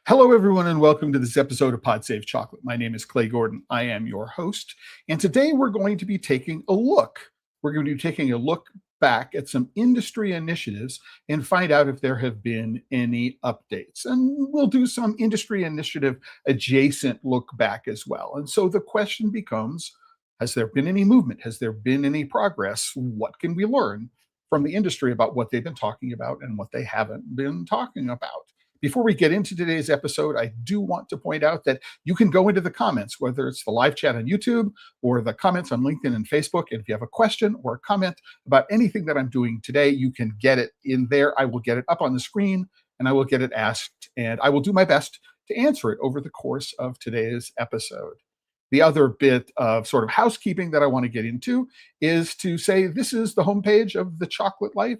Hello, everyone, and welcome to this episode of Pod Save Chocolate. My name is Clay Gordon. I am your host, and today we're going to be taking a look. We're going to be taking a look back at some industry initiatives and find out if there have been any updates. And we'll do some industry initiative adjacent look back as well. And so the question becomes, has there been any movement? Has there been any progress? What can we learn from the industry about what they've been talking about and what they haven't been talking about? Before we get into today's episode, I do want to point out that you can go into the comments, whether it's the live chat on YouTube or the comments on LinkedIn and Facebook. And if you have a question or a comment about anything that I'm doing today, you can get it in there. I will get it up on the screen and I will get it asked, and I will do my best to answer it over the course of today's episode. The other bit of sort of housekeeping that I want to get into is to say this is the homepage of the Chocolate Life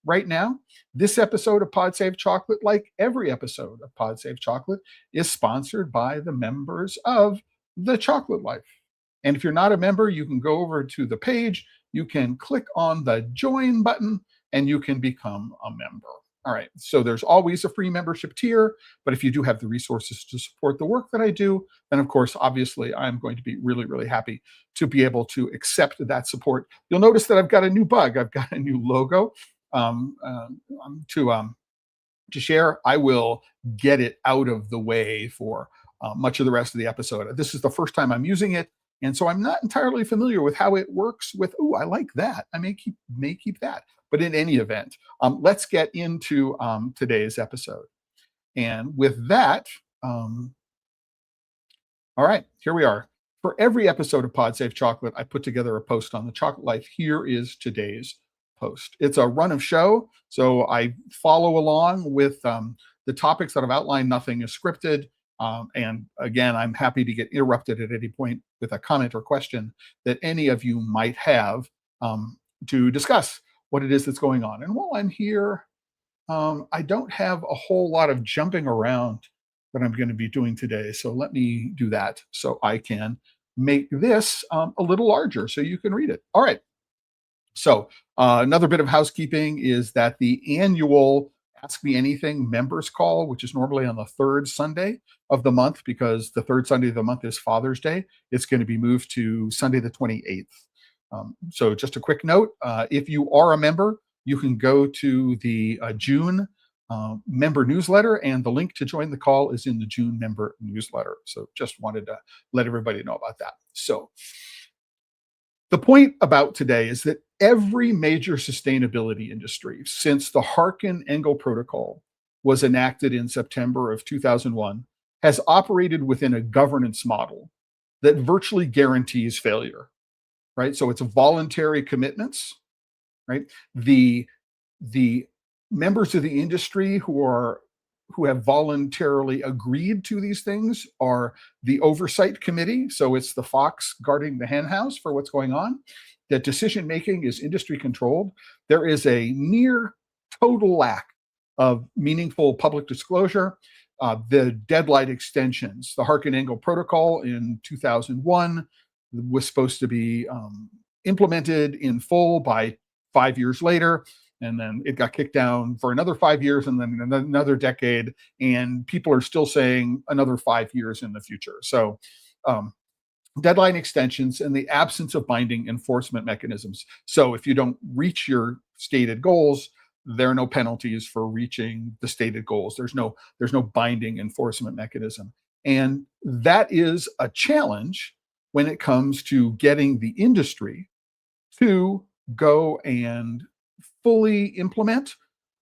right now. This episode of Pod Save Chocolate, like every episode of Pod Save Chocolate, is sponsored by the members of the Chocolate Life. And if you're not a member, you can go over to the page, you can click on the join button, and you can become a member. All right, so there's always a free membership tier, but if you do have the resources to support the work that I do, then of course, obviously, I'm going to be really, really happy to be able to accept that support. You'll notice that I've got a new bug. I've got a new logo. To share. I will get it out of the way for much of the rest of the episode. This is the first time I'm using it, and so I'm not entirely familiar with how it works with, I like that. I may keep that. But in any event, let's get into today's episode. And with that, all right, here we are. For every episode of Pod Save Chocolate, I put together a post on the Chocolate Life. Here is today's post. It's a run of show, so I follow along with the topics that I've outlined. Nothing is scripted, and again, I'm happy to get interrupted at any point with a comment or question that any of you might have to discuss what it is that's going on. And while I'm here, I don't have a whole lot of jumping around that I'm going to be doing today, so let me do that so I can make this a little larger so you can read it. All right. So another bit of housekeeping is that the annual Ask Me Anything members call, which is normally on the third Sunday of the month, because the third Sunday of the month is Father's Day, it's going to be moved to Sunday the 28th. So just a quick note, if you are a member, you can go to the June member newsletter, and the link to join the call is in the June member newsletter. So just wanted to let everybody know about that. So the point about today is that every major sustainability industry since the Harkin-Engel Protocol was enacted in September of 2001 has operated within a governance model that virtually guarantees failure, right? So it's voluntary commitments, right? The members of the industry who have voluntarily agreed to these things are the oversight committee. So it's the fox guarding the hen house for what's going on. That decision making is industry controlled. There is a near total lack of meaningful public disclosure. The deadline extensions, the Harkin-Engel Protocol in 2001 was supposed to be implemented in full by 5 years later. And then it got kicked down for another 5 years and then another decade. And people are still saying another 5 years in the future. So deadline extensions and the absence of binding enforcement mechanisms. So if you don't reach your stated goals, there are no penalties for reaching the stated goals. There's no binding enforcement mechanism. And that is a challenge when it comes to getting the industry to go and fully implement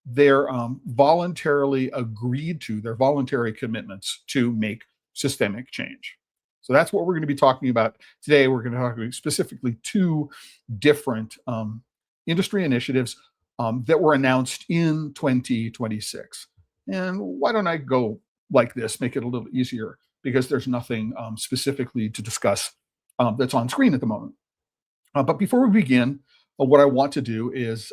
their voluntarily agreed to, their voluntary commitments to make systemic change. So that's what we're going to be talking about today. We're going to talk about specifically two different industry initiatives that were announced in 2026. And why don't I go like this, make it a little easier, because there's nothing specifically to discuss that's on screen at the moment. But before we begin, what I want to do is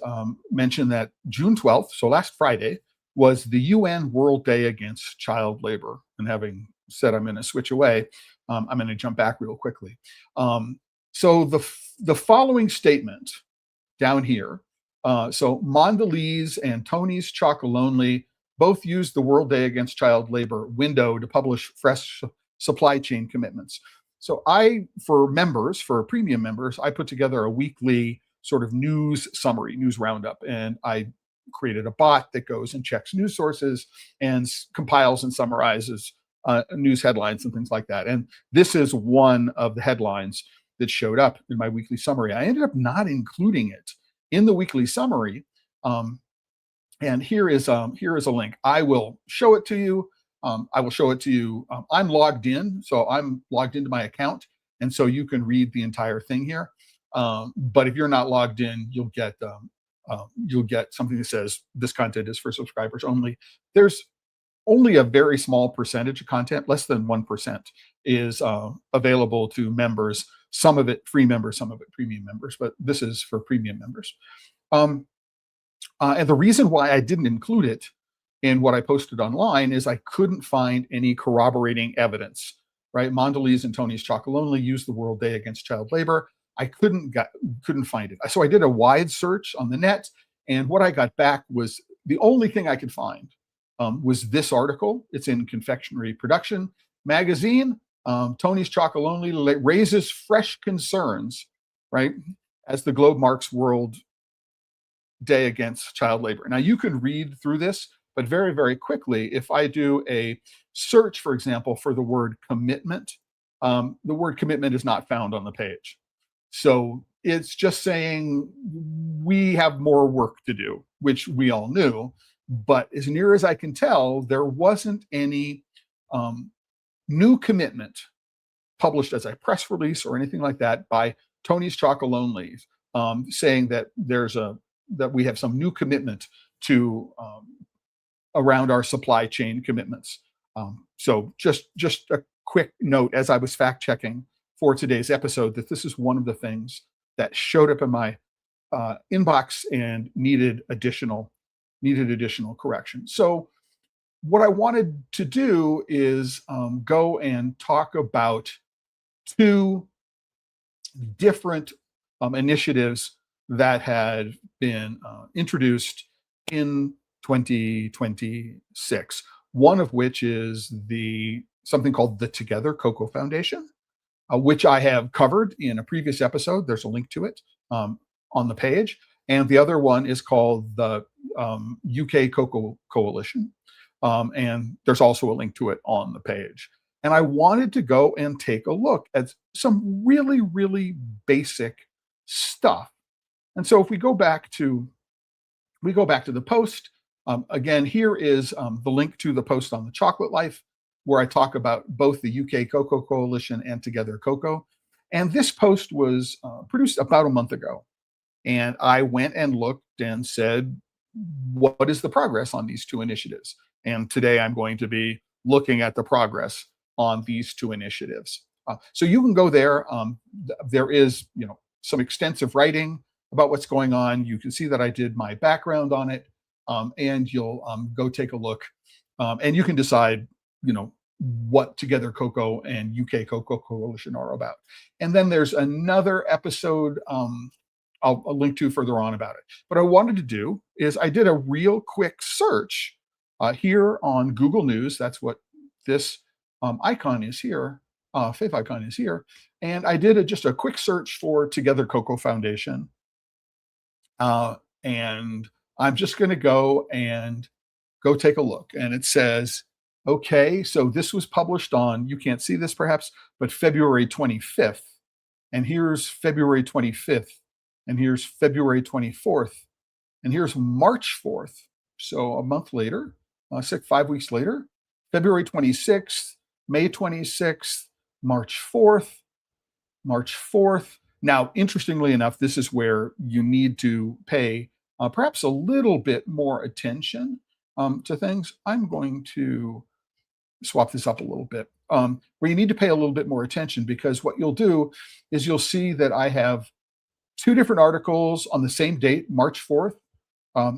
mention that June 12th, so last Friday, was the UN World Day Against Child Labor. And having said I'm going to switch away, I'm going to jump back real quickly. So the following statement down here, so Mondelez and Tony's Chocolonely both use the World Day Against Child Labor window to publish fresh supply chain commitments. So for premium members, I put together a weekly sort of news summary, news roundup, and I created a bot that goes and checks news sources and compiles and summarizes news headlines and things like that. And this is one of the headlines that showed up in my weekly summary. I ended up not including it in the weekly summary. And here is a link. I will show it to you. I'm logged in, so I'm logged into my account, and so you can read the entire thing here. But if you're not logged in, you'll get something that says this content is for subscribers only. There's only a very small percentage of content, less than 1%, is available to members. Some of it free members, some of it premium members, but this is for premium members. And the reason why I didn't include it in what I posted online is I couldn't find any corroborating evidence, right? Mondelez and Tony's Chocolonely used the World Day Against Child Labor. I couldn't find it. So I did a wide search on the net, and what I got back was the only thing I could find was this article. It's in Confectionery Production magazine. Tony's Chocolonely raises fresh concerns, right, as the globe marks World Day Against Child Labor. Now you can read through this, but very, very quickly, if I do a search, for example, for the word commitment, the word commitment is not found on the page. So it's just saying we have more work to do, which we all knew. But as near as I can tell, there wasn't any new commitment published as a press release or anything like that by Tony's Chocolonely, saying that that we have some new commitment to around our supply chain commitments. So just a quick note as I was fact checking for today's episode that this is one of the things that showed up in my inbox and needed additional correction. So what I wanted to do is go and talk about two different initiatives that had been introduced in 2026. One of which is something called the Together Cocoa Foundation, which I have covered in a previous episode. There's a link to it on the page. And the other one is called the UK Cocoa Coalition. And there's also a link to it on the page. And I wanted to go and take a look at some really, really basic stuff. And so if we go back to the post, again, here is the link to the post on the Chocolate Life, where I talk about both the UK Cocoa Coalition and Together Cocoa. And this post was produced about a month ago. And I went and looked and said, what is the progress on these two initiatives? And today I'm going to be looking at the progress on these two initiatives. So you can go there. There is, some extensive writing about what's going on. You can see that I did my background on it, and you'll go take a look, and you can decide, what Together Cocoa and UK Cocoa Coalition are about. And then there's another episode I'll link to further on about it. What I wanted to do is I did a real quick search here on Google News. That's what this icon is here, fave icon is here. And I did just a quick search for Together Cocoa Foundation. And I'm just going to go take a look. And it says, okay, so this was published on, you can't see this perhaps, but February 25th. And here's February 25th. And here's February 24th. And here's March 4th. So a month later, 5 weeks later, February 26th, May 26th, March 4th, March 4th. Now, interestingly enough, this is where you need to pay perhaps a little bit more attention to things. I'm going to swap this up a little bit, where you need to pay a little bit more attention, because what you'll do is you'll see that I have two different articles on the same date, March 4th,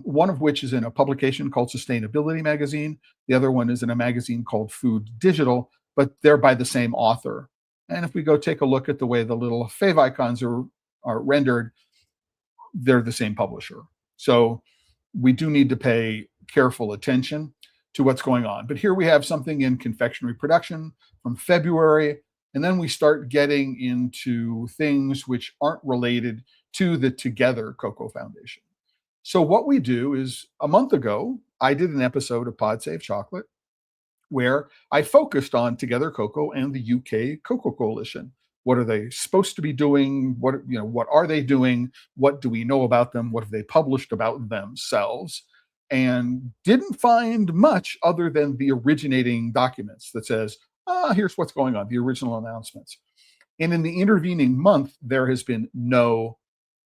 one of which is in a publication called Sustainability Magazine. The other one is in a magazine called Food Digital, but they're by the same author. And if we go take a look at the way the little fave icons are rendered, they're the same publisher. So we do need to pay careful attention. to what's going on. But here we have something in confectionery production from February, and then we start getting into things which aren't related to the Together Cocoa Foundation. So what we do is, a month ago, I did an episode of Pod Save Chocolate where I focused on Together Cocoa and the UK Cocoa Coalition. What are they supposed to be doing? What are they doing? What do we know about them? What have they published about themselves? And didn't find much other than the originating documents that says, here's what's going on, the original announcements. And in the intervening month, there has been no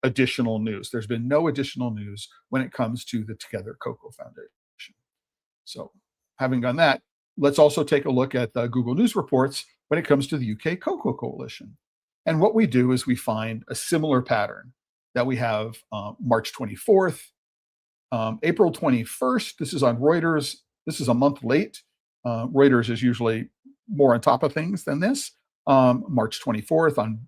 additional news. There's been no additional news when it comes to the Together Cocoa Foundation. So having done that, let's also take a look at the Google News reports when it comes to the UK Cocoa Coalition. And what we do is we find a similar pattern that we have March 24th, April 21st. This is on Reuters. This is a month late. Reuters is usually more on top of things than this. March 24th, on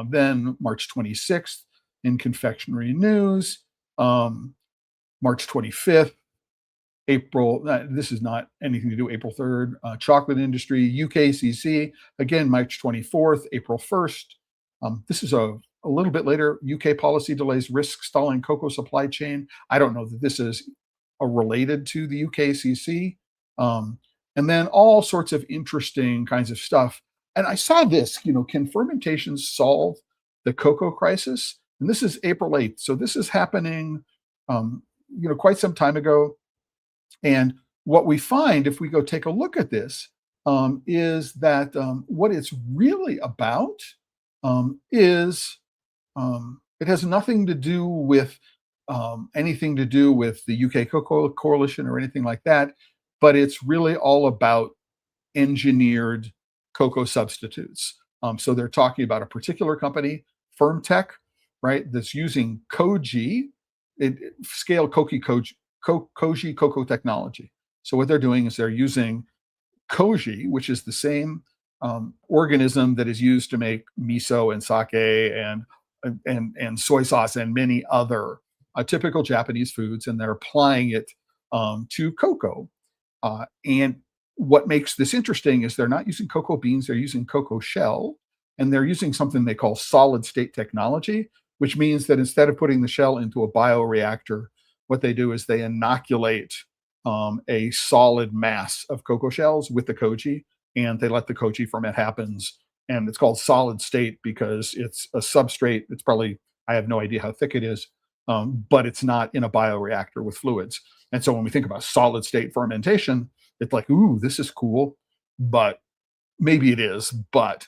then March 26th in Confectionery News, March 25th, April, this is not anything to do, April 3rd, chocolate industry, UKCC, again, March 24th, April 1st. This is a little bit later, UK policy delays risk stalling cocoa supply chain. I don't know that this is related to the UKCC. And then all sorts of interesting kinds of stuff. And I saw this, can fermentations solve the cocoa crisis? And this is April 8th. So this is happening, quite some time ago. And what we find, if we go take a look at this, is that what it's really about is it has nothing to do with anything to do with the UK Cocoa Coalition or anything like that, but it's really all about engineered cocoa substitutes. So they're talking about a particular company, Firmtech, right, that's using Koji, scale Koji cocoa technology. So what they're doing is they're using Koji, which is the same organism that is used to make miso and sake and soy sauce and many other typical Japanese foods, and they're applying it to cocoa. And what makes this interesting is they're not using cocoa beans, they're using cocoa shell, and they're using something they call solid state technology, which means that instead of putting the shell into a bioreactor, what they do is they inoculate a solid mass of cocoa shells with the Koji, and they let the Koji ferment happens. And it's called solid state because it's a substrate. It's probably, I have no idea how thick it is, but it's not in a bioreactor with fluids. And so when we think about solid state fermentation, it's like, ooh, this is cool, but maybe it is. But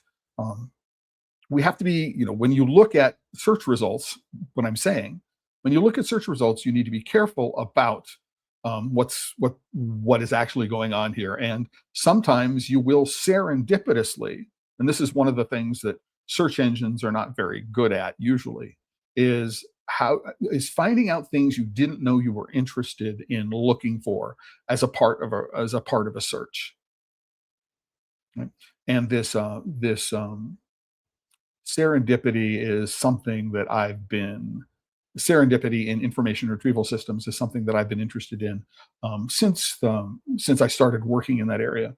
we have to be, when you look at search results, what I'm saying, when you look at search results, you need to be careful about what is actually going on here. And sometimes you will serendipitously, and this is one of the things that search engines are not very good at usually, is finding out things you didn't know you were interested in looking for as a part of a search. Right? And this serendipity is something that serendipity in information retrieval systems is something that I've been interested in since I started working in that area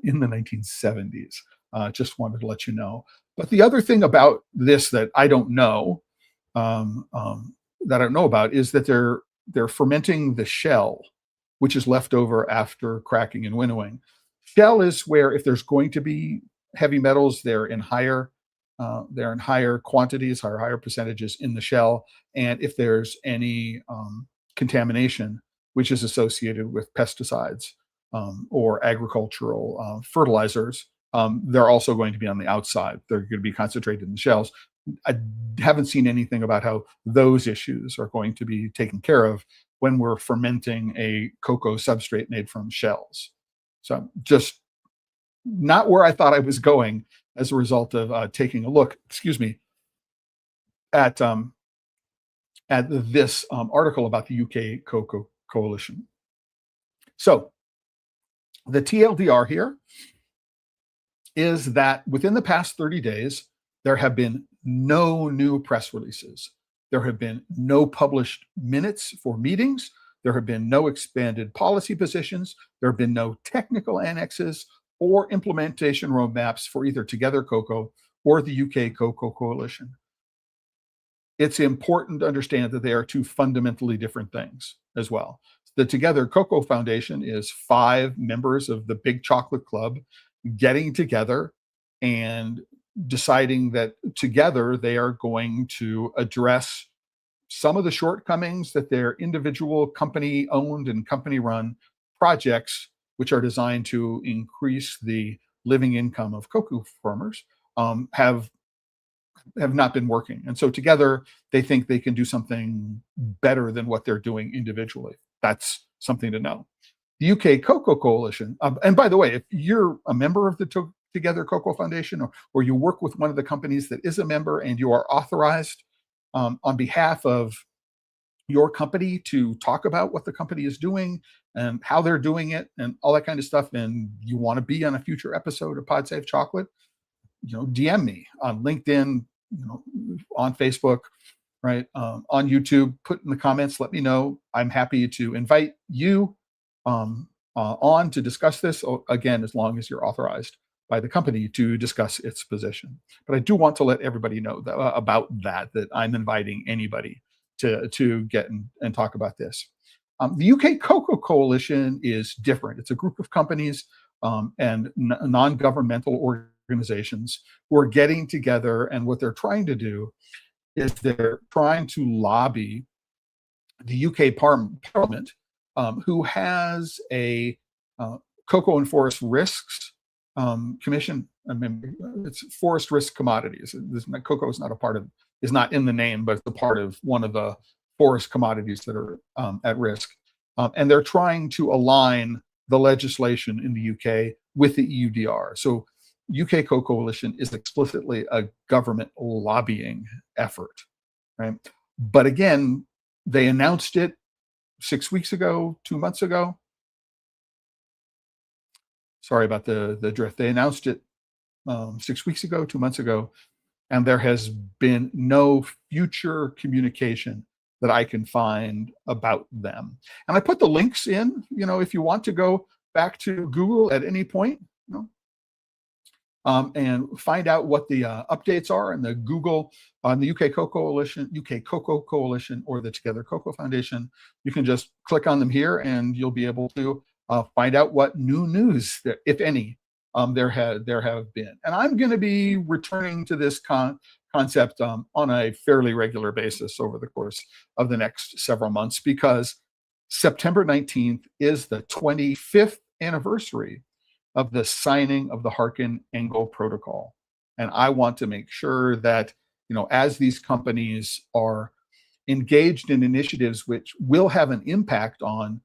in the 1970s. Just wanted to let you know. But the other thing about this that I don't know about is that they're fermenting the shell, which is left over after cracking and winnowing. Shell is where, if there's going to be heavy metals, they're in higher quantities, higher percentages in the shell. And if there's any contamination, which is associated with pesticides or agricultural fertilizers, they're also going to be on the outside. They're going to be concentrated in the shells. I haven't seen anything about how those issues are going to be taken care of when we're fermenting a cocoa substrate made from shells. So just not where I thought I was going as a result of taking a look, at this article about the UK Cocoa Coalition. So the TLDR here is that within the past 30 days, there have been no new press releases. There have been no published minutes for meetings. There have been no expanded policy positions. There have been no technical annexes or implementation roadmaps for either Together Cocoa or the UK Cocoa Coalition. It's important to understand that they are two fundamentally different things as well. The Together Cocoa Foundation is 5 members of the Big Chocolate Club getting together and deciding that together they are going to address some of the shortcomings that their individual company owned and company run projects, which are designed to increase the living income of cocoa farmers, have not been working. And so together they think they can do something better than what they're doing individually. That's something to know. The UK Cocoa Coalition, and by the way, if you're a member of the Together Cocoa Foundation, or you work with one of the companies that is a member and you are authorized on behalf of your company to talk about what the company is doing and how they're doing it and all that kind of stuff, and you want to be on a future episode of Pod Save Chocolate, DM me on LinkedIn, on Facebook, right, on YouTube. Put in the comments, let me know. I'm happy to invite you on to discuss this, again, as long as you're authorized by the company to discuss its position. But I do want to let everybody know about that I'm inviting anybody to get and talk about this. The UK Cocoa Coalition is different. It's a group of companies and non-governmental organizations who are getting together, and what they're trying to do is they're trying to lobby the UK Parliament, who has a Cocoa and Forest Risks Commission. I mean, it's forest risk commodities. Cocoa is not in the name, but it's a part of one of the forest commodities that are at risk. And they're trying to align the legislation in the UK with the EUDR. So UK Cocoa Coalition is explicitly a government lobbying effort, right? But again, they announced it 6 weeks ago, 2 months ago. Sorry about the drift. They announced it 6 weeks ago, 2 months ago, and there has been no future communication that I can find about them. And I put the links in, if you want to go back to Google at any point, and find out what the updates are in the Google on the UK Cocoa Coalition, UK Cocoa Coalition, or the Together Cocoa Foundation. You can just click on them here, and you'll be able to find out what new news, if any, there have been. And I'm going to be returning to this concept on a fairly regular basis over the course of the next several months, because September 19th is the 25th anniversary of the signing of the Harkin-Engel Protocol. And I want to make sure that, as these companies are engaged in initiatives which will have an impact on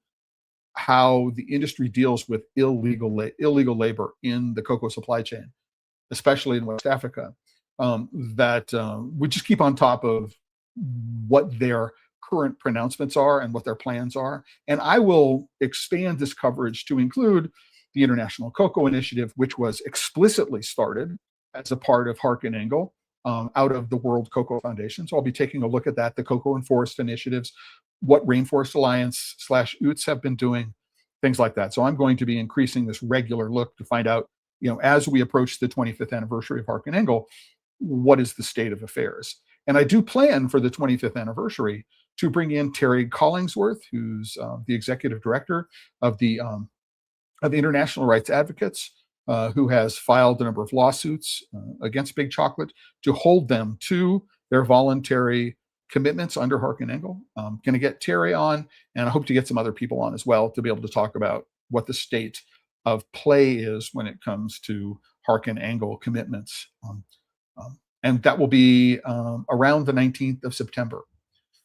how the industry deals with illegal labor in the cocoa supply chain, especially in West Africa, that we just keep on top of what their current pronouncements are and what their plans are. And I will expand this coverage to include the International Cocoa Initiative, which was explicitly started as a part of Harkin-Engel out of the World Cocoa Foundation. So I'll be taking a look at that, the Cocoa and Forest Initiatives, what Rainforest Alliance / UTS have been doing, things like that. So I'm going to be increasing this regular look to find out, as we approach the 25th anniversary of Harkin-Engel, what is the state of affairs? And I do plan for the 25th anniversary to bring in Terry Collingsworth, who's the executive director of the International Rights Advocates, who has filed a number of lawsuits against Big Chocolate to hold them to their voluntary commitments under Harkin-Engel. I'm going to get Terry on, and I hope to get some other people on as well to be able to talk about what the state of play is when it comes to Harkin-Engel commitments. And that will be around the 19th of September.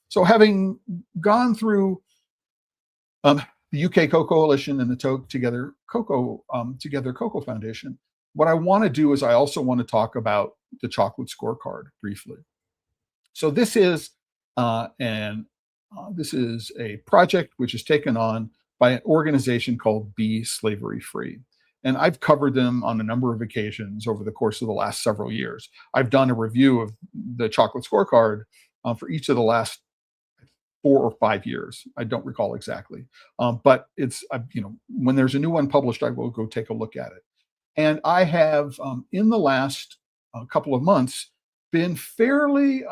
So having gone through the UK Cocoa Coalition and the Together Cocoa Foundation, what I want to do is I also want to talk about the chocolate scorecard briefly. So this is this is a project which is taken on by an organization called Be Slavery Free. And I've covered them on a number of occasions over the course of the last several years. I've done a review of the chocolate scorecard for each of the last 4 or 5 years. I don't recall exactly. But it's, when there's a new one published, I will go take a look at it. And I have, in the last couple of months, been fairly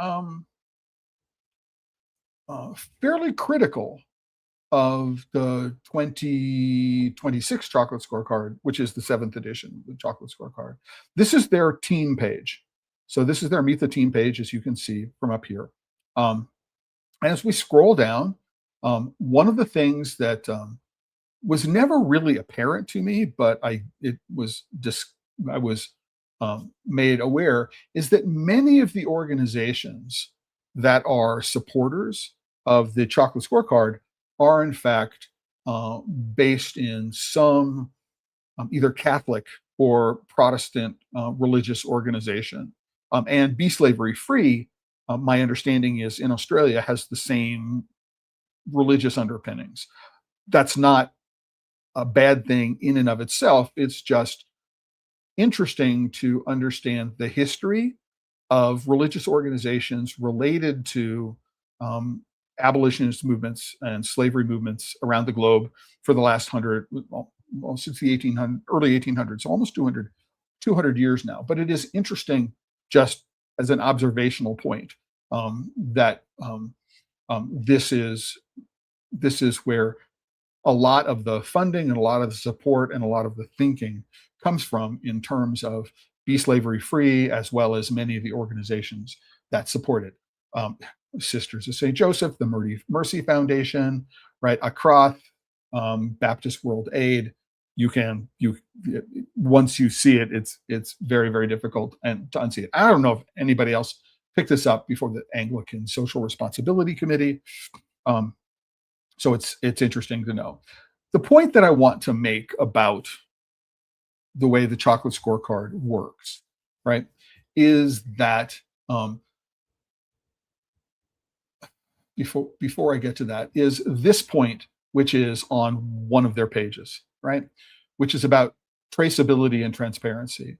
critical of the 2026 chocolate scorecard, which is the seventh edition, the chocolate scorecard. This is their team page. So this is their Meet the Team page, as you can see from up here. As we scroll down, one of the things that was never really apparent to me, but I was made aware, is that many of the organizations that are supporters of the chocolate scorecard are in fact based in some either Catholic or Protestant religious organization. And Be Slavery Free, my understanding is, in Australia, has the same religious underpinnings. That's not a bad thing in and of itself. It's just interesting to understand the history of religious organizations related to abolitionist movements and slavery movements around the globe for the last since the early 1800s, so almost 200 years now. But it is interesting, just as an observational point, that this is where a lot of the funding and a lot of the support and a lot of the thinking comes from, in terms of Be Slavery Free, as well as many of the organizations that support it. Sisters of St. Joseph, the Mercy Foundation, right? Acroth, Baptist World Aid. Once you see it, it's very, very difficult and to unsee it. I don't know if anybody else picked this up before the Anglican Social Responsibility Committee. So it's interesting to know. The point that I want to make about the way the chocolate scorecard works, right, is that before I get to that, is this point, which is on one of their pages, right, which is about traceability and transparency.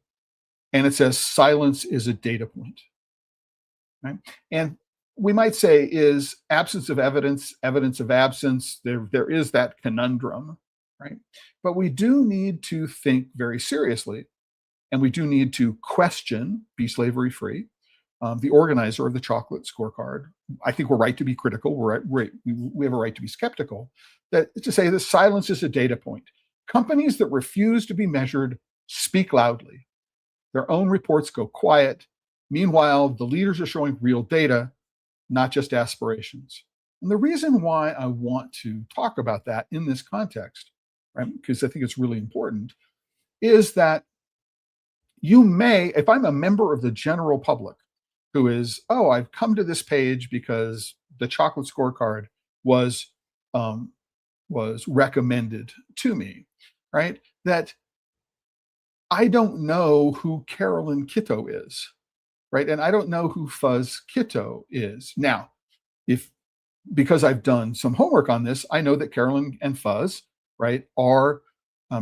And it says silence is a data point, right? And we might say, is absence of evidence evidence of absence? There is that conundrum, right? But we do need to think very seriously, and we do need to question Be Slavery Free, the organizer of the chocolate scorecard. I think we're right to be critical. We have a right to be skeptical. That to say that silence is a data point. Companies that refuse to be measured speak loudly. Their own reports go quiet. Meanwhile, the leaders are showing real data, not just aspirations. And the reason why I want to talk about that in this context, right, because I think it's really important, is that you may, if I'm a member of the general public who is, I've come to this page because the chocolate scorecard was recommended to me, right? That I don't know who Carolyn Kitto is, right? And I don't know who Fuzz Kitto is. Now, because I've done some homework on this, I know that Carolyn and Fuzz, right, are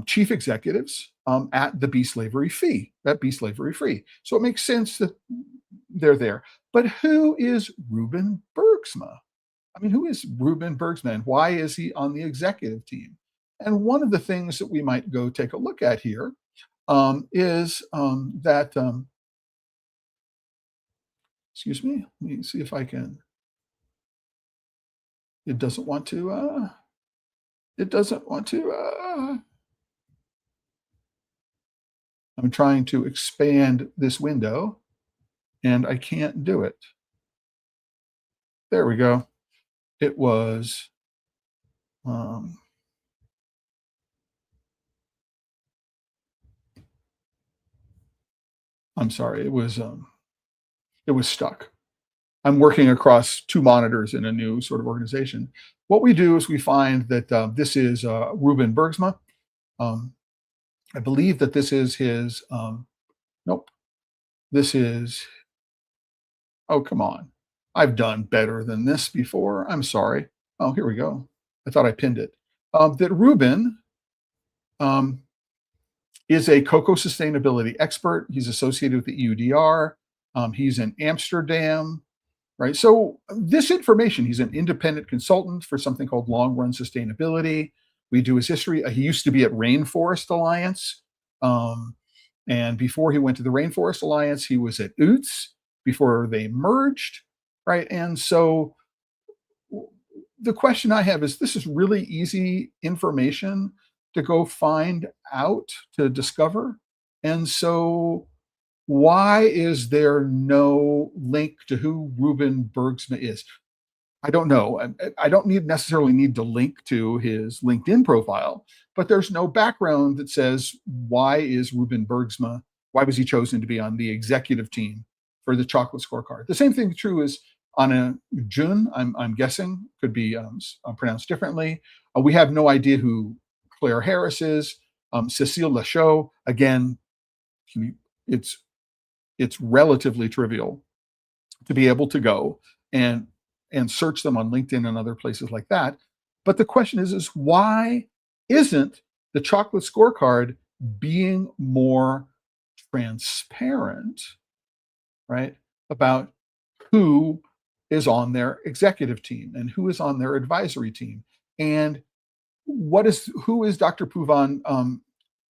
chief executives at the Be Slavery Free. So it makes sense that they're there. But who is Ruben Bergsma? I mean, who is Ruben Bergsma, and why is he on the executive team? And one of the things that we might go take a look at here is that, excuse me, let me see if I can. It doesn't want to. I'm trying to expand this window, and I can't do it. There we go. It was. I'm sorry. It was stuck. I'm working across two monitors in a new sort of organization. What we do is we find that this is Ruben Bergsma. I believe that this is his. Nope. This is. Oh, come on. I've done better than this before. I'm sorry. Oh, here we go. I thought I pinned it. That Ruben is a cocoa sustainability expert. He's associated with the EUDR. He's in Amsterdam. right? So this information, he's an independent consultant for something called Long Run Sustainability. We do his history. He used to be at Rainforest Alliance. And before he went to the Rainforest Alliance, he was at UTS before they merged, right? And so the question I have is, this is really easy information to go find out, to discover. And so why is there no link to who Ruben Bergsma is? I don't know. I don't necessarily need to link to his LinkedIn profile, but there's no background that says, why is Ruben Bergsma, why was he chosen to be on the executive team for the chocolate scorecard? The same thing true is Anna Jun, I'm guessing, could be pronounced differently. We have no idea who Claire Harris is. Cecile Lachaud, again, it's relatively trivial to be able to go and search them on LinkedIn and other places like that. But the question is why isn't the chocolate scorecard being more transparent, right, about who is on their executive team and who is on their advisory team, and who is Dr. Puvan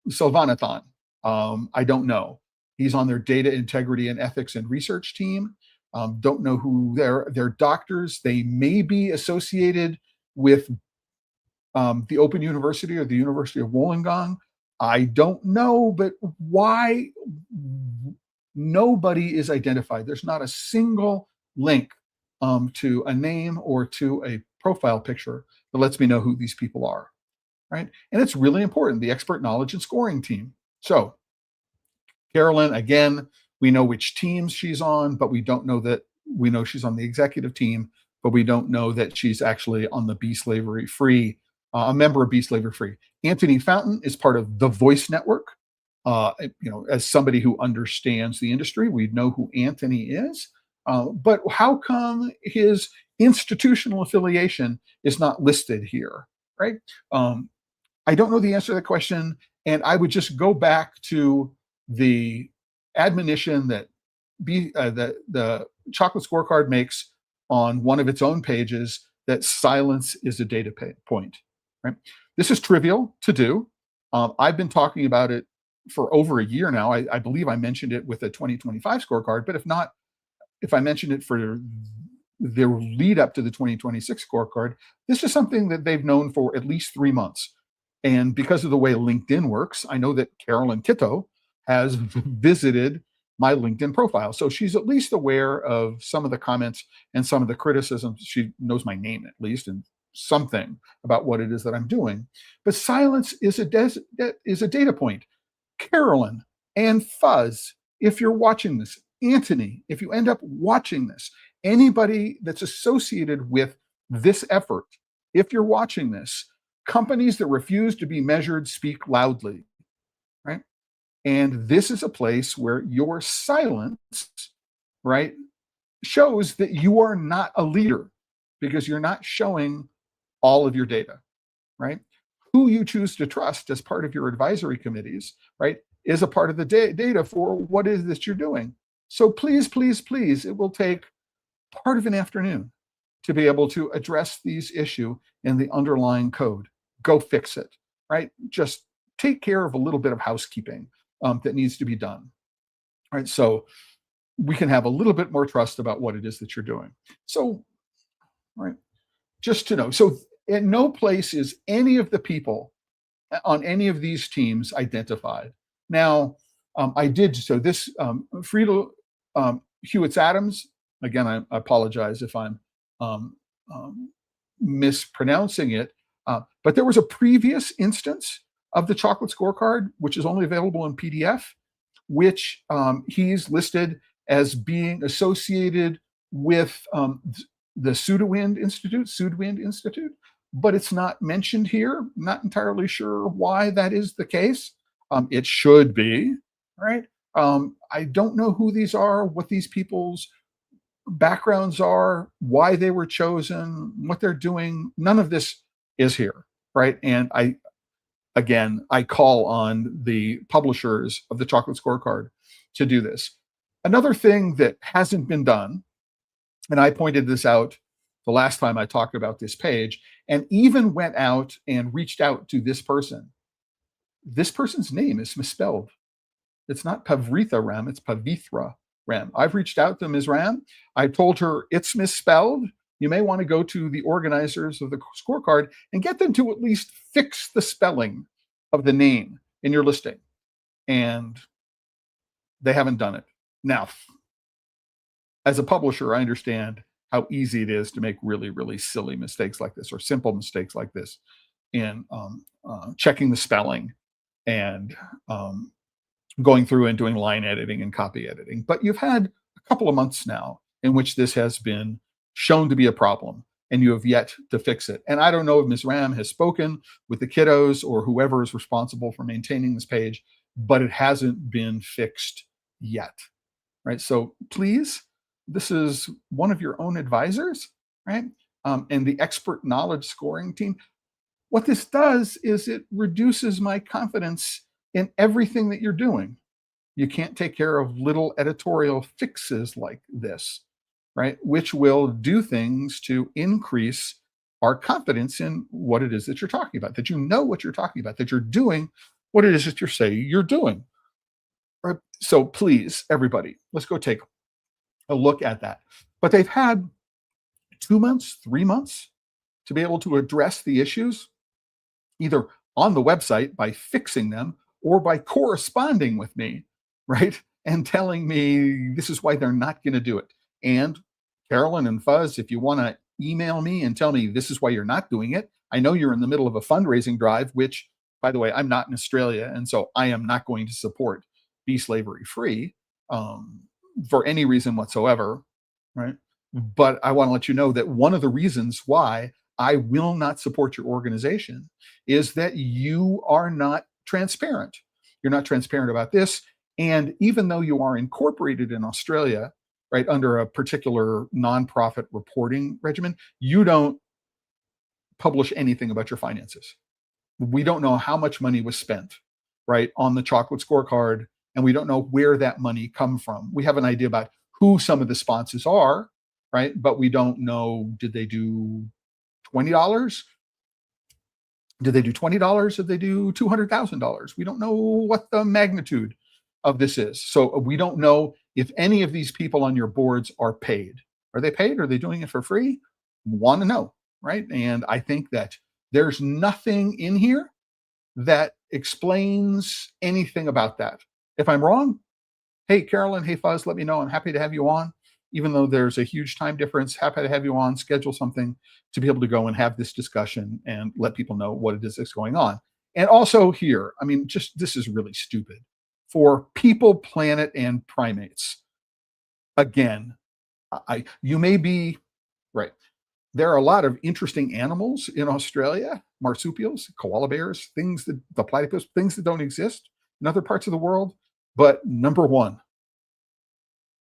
Silvanathan? I don't know. He's on their data integrity and ethics and research team. Don't know who they're doctors. They may be associated with the Open University or the University of Wollongong. I don't know, but why nobody is identified? There's not a single link to a name or to a profile picture that lets me know who these people are, right? And it's really important, the expert knowledge and scoring team. So Carolyn, again, we know which teams she's on, but we don't know that. We know she's on the executive team, but we don't know that she's actually on the Be Slavery Free, a member of Be Slavery Free. Anthony Fountain is part of the Voice Network. As somebody who understands the industry, we know who Anthony is. But how come his institutional affiliation is not listed here, right? I don't know the answer to that question, and I would just go back to the admonition that the chocolate scorecard makes on one of its own pages, that silence is a data point, right? This is trivial to do. I've been talking about it for over a year now. I believe I mentioned it with a 2025 scorecard, but if not, if I mentioned it for the lead up to the 2026 scorecard, this is something that they've known for at least 3 months. And because of the way LinkedIn works, I know that Carolyn Kitto has visited my LinkedIn profile. So she's at least aware of some of the comments and some of the criticisms. She knows my name at least and something about what it is that I'm doing. But silence is a data point. Carolyn and Fuzz, if you're watching this, Anthony, if you end up watching this, anybody that's associated with this effort, if you're watching this, companies that refuse to be measured speak loudly, right? And this is a place where your silence, right, shows that you are not a leader because you're not showing all of your data, right? Who you choose to trust as part of your advisory committees, right, is a part of the data for what it is that you're doing. So please, please, please, it will take part of an afternoon to be able to address these issues in the underlying code. Go fix it, right? Just take care of a little bit of housekeeping that needs to be done, right? So we can have a little bit more trust about what it is that you're doing. So, right, just to know. So at no place is any of the people on any of these teams identified. Now, I did, so this Frieda Hewitt-Adams, again, I apologize if I'm mispronouncing it, but there was a previous instance of the chocolate scorecard, which is only available in PDF, which he's listed as being associated with the Sudwind Institute, but it's not mentioned here. Not entirely sure why that is the case. It should be, right? I don't know who these are, what these people's backgrounds are, why they were chosen, what they're doing. None of this is here, right? And I call on the publishers of the Chocolate Scorecard to do this. Another thing that hasn't been done And I pointed this out the last time I talked about this page, and even went out and reached out to this person. This person's name is misspelled. It's not Pavritha Ram, it's Pavithra Ram. I've reached out to Ms. Ram. I told her it's misspelled. You may want to go to the organizers of the scorecard and get them to at least fix the spelling of the name in your listing. And they haven't done it. Now, as a publisher, I understand how easy it is to make really, really silly mistakes like this, or simple mistakes like this in checking the spelling and going through and doing line editing and copy editing. But you've had a couple of months now in which this has been shown to be a problem, and you have yet to fix it. And I don't know if Ms. Ram has spoken with the kiddos or whoever is responsible for maintaining this page, but it hasn't been fixed yet, right? So please, this is one of your own advisors, right? And the expert knowledge scoring team. What this does is it reduces my confidence in everything that you're doing. You can't take care of little editorial fixes like this, right? Which will do things to increase our confidence in what it is that you're talking about, that you know what you're talking about, that you're doing what it is that you're saying you're doing. Right? So please, everybody, let's go take a look at that. But they've had 2 months, 3 months to be able to address the issues, either on the website by fixing them or by corresponding with me, right? And telling me this is why they're not going to do it. And Carolyn and Fuzz, if you want to email me and tell me this is why you're not doing it, I know you're in the middle of a fundraising drive, which, by the way, I'm not in Australia, and so I am not going to support Be Slavery Free for any reason whatsoever, right? But I want to let you know that one of the reasons why I will not support your organization is that you are not transparent. You're not transparent about this. And even though you are incorporated in Australia, right, under a particular nonprofit reporting regimen, you don't publish anything about your finances. We don't know how much money was spent, right, on the chocolate scorecard, and we don't know where that money come from. We have an idea about who some of the sponsors are, right, but we don't know, did they do $20? Did they do $20? Did they do $200,000? We don't know what the magnitude of this is. So we don't know if any of these people on your boards are paid. Are they paid? Are they doing it for free? Want to know, right? And I think that there's nothing in here that explains anything about that. If I'm wrong, hey, Carolyn, hey, Fuzz, let me know. I'm happy to have you on. Even though there's a huge time difference, happy to have you on, schedule something to be able to go and have this discussion and let people know what it is that's going on. And also here, I mean, just this is really stupid. For people, planet, and primates, again, you may be right. There are a lot of interesting animals in Australia, marsupials, koala bears, things that the platypus, things that don't exist in other parts of the world. But number one,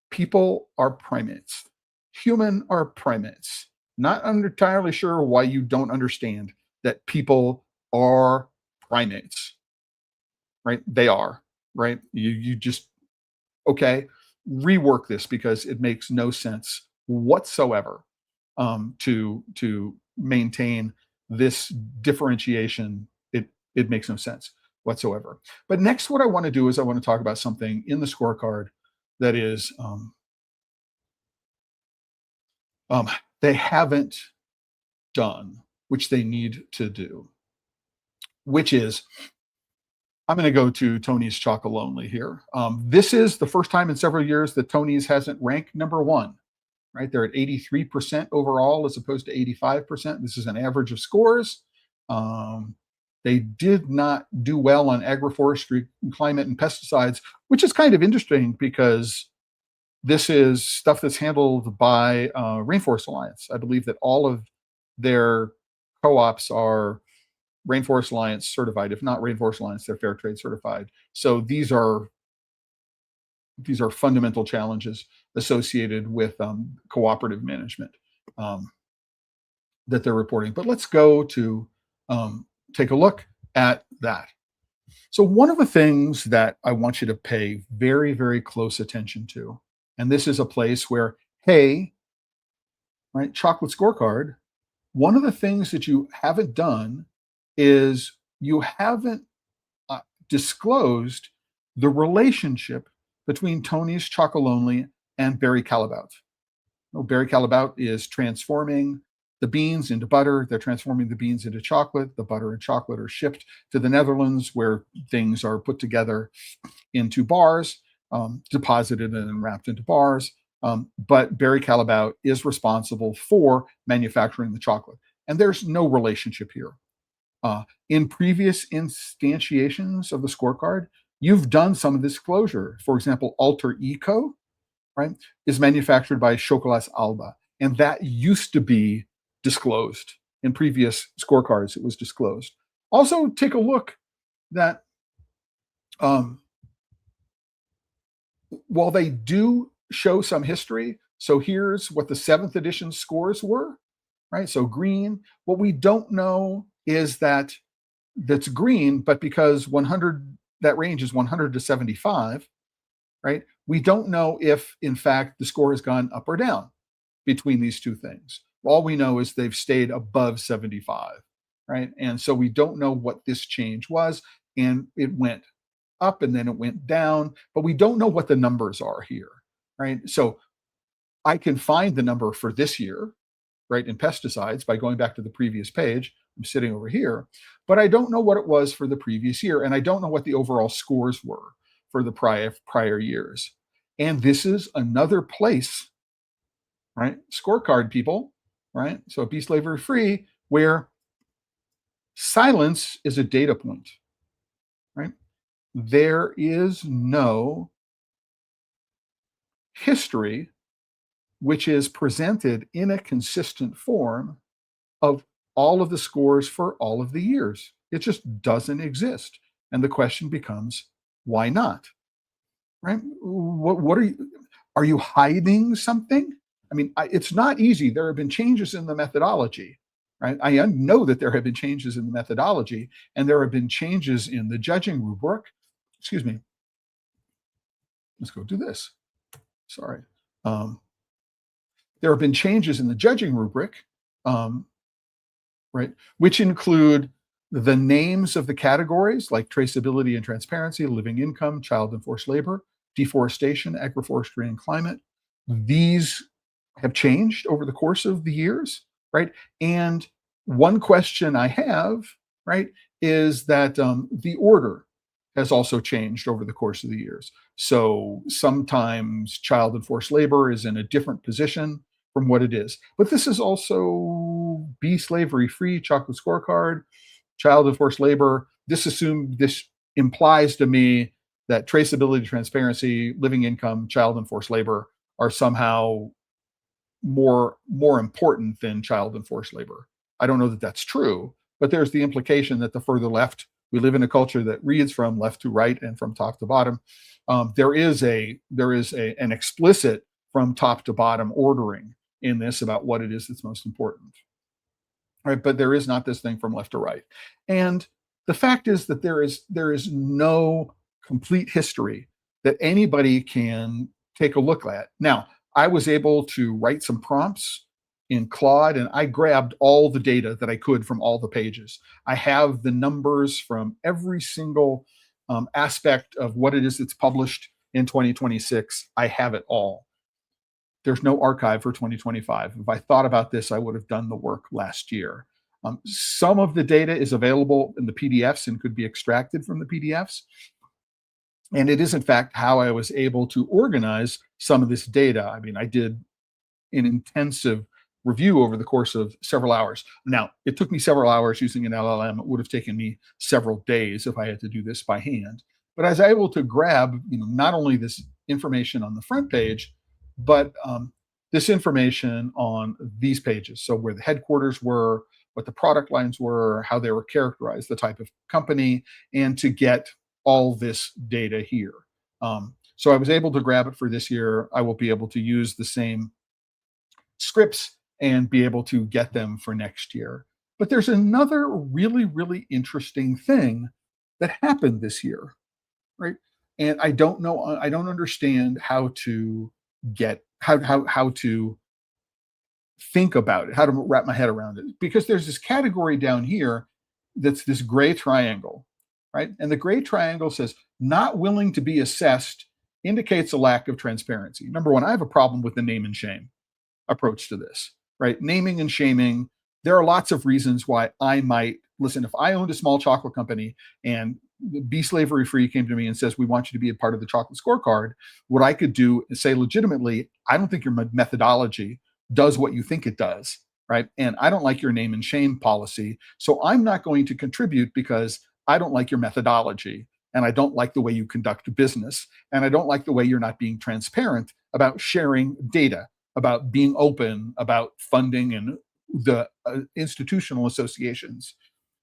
people are primates. Human are primates. Not entirely sure why you don't understand that people are primates, right? They are, right? You just, okay, rework this because it makes no sense whatsoever to maintain this differentiation. It makes no sense whatsoever. But next, what I want to do is I want to talk about something in the scorecard that is they haven't done, which they need to do, which is, I'm going to go to Tony's Chocolonely here. This is the first time in several years that Tony's hasn't ranked number one, right? They're at 83% overall as opposed to 85%. This is an average of scores. They did not do well on agroforestry, climate, and pesticides, which is kind of interesting because this is stuff that's handled by Rainforest Alliance. I believe that all of their co-ops are Rainforest Alliance certified. If not Rainforest Alliance, they're Fair Trade certified. So these are fundamental challenges associated with cooperative management that they're reporting. But let's go to take a look at that. So one of the things that I want you to pay very, very close attention to, and this is a place where, hey, right? Chocolate scorecard. One of the things that you haven't done is you haven't uh, disclosed the relationship between Tony's Chocolonely and Barry Callebaut. Barry Callebaut is transforming the beans into butter. They're transforming the beans into chocolate. The butter and chocolate are shipped to the Netherlands, where things are put together into bars, deposited and wrapped into bars. But Barry Callebaut is responsible for manufacturing the chocolate. And there's no relationship here. In previous instantiations of the scorecard, you've done some of this disclosure. For example, Alter Eco, right, is manufactured by Chocolats Alba. And that used to be disclosed. In previous scorecards, it was disclosed. Also, take a look that while they do show some history, so here's what the 7th edition scores were, right? So green. What we don't know is that that's green, but because 100, that range is 100 to 75, right? We don't know if, in fact, the score has gone up or down between these two things. All we know is they've stayed above 75, right? And so we don't know what this change was, and it went up and then it went down, but we don't know what the numbers are here, right? So I can find the number for this year, right, in pesticides by going back to the previous page. I'm sitting over here, but I don't know what it was for the previous year, and I don't know what the overall scores were for the prior years. And this is another place, right, scorecard people, right, so be slavery free, where silence is a data point, right? There is no history which is presented in a consistent form of all of the scores for all of the years. It just doesn't exist. And the question becomes, why not? Right? What are you hiding something? I mean, it's not easy. There have been changes in the methodology, right? I know that there have been changes in the methodology, and there have been changes in the judging rubric. Excuse me. Let's go do this. Sorry. There have been changes in the judging rubric, right, which include the names of the categories like traceability and transparency, living income, child and forced labor, deforestation, agroforestry, and climate. These have changed over the course of the years, right? And one question I have, right, is that the order has also changed over the course of the years. So sometimes child and forced labor is in a different position from what it is. But this is also be slavery free chocolate scorecard, child and forced labor. This implies to me that traceability, transparency, living income, child and forced labor are somehow more important than child and forced labor. I don't know that that's true, but there's the implication that the further left, we live in a culture that reads from left to right and from top to bottom. There is an explicit from top to bottom ordering in this about what it is that's most important, right? But there is not this thing from left to right. And the fact is that there is no complete history that anybody can take a look at. Now, I was able to write some prompts in Claude, and I grabbed all the data that I could from all the pages. I have the numbers from every single aspect of what it is that's published in 2026. I have it all. There's no archive for 2025. If I thought about this, I would have done the work last year. Some of the data is available in the PDFs and could be extracted from the PDFs. And it is, in fact, how I was able to organize some of this data. I mean, I did an intensive review over the course of several hours. Now, it took me several hours using an LLM. It would have taken me several days if I had to do this by hand. But I was able to grab, not only this information on the front page, but this information on these pages. So where the headquarters were, what the product lines were, how they were characterized, the type of company, and to get all this data here. So I was able to grab it for this year. I will be able to use the same scripts and be able to get them for next year. But there's another really, really interesting thing that happened this year, right? And I don't understand how to think about it, how to wrap my head around it. Because there's this category down here that's this gray triangle, right? And the gray triangle says not willing to be assessed indicates a lack of transparency. Number one, I have a problem with the name and shame approach to this, right? Naming and shaming. There are lots of reasons why I might listen. If I owned a small chocolate company and Be Slavery Free came to me and says, we want you to be a part of the chocolate scorecard, what I could do is say legitimately, I don't think your methodology does what you think it does, right? And I don't like your name and shame policy. So I'm not going to contribute because I don't like your methodology. And I don't like the way you conduct business. And I don't like the way you're not being transparent about sharing data, about being open, about funding and the institutional associations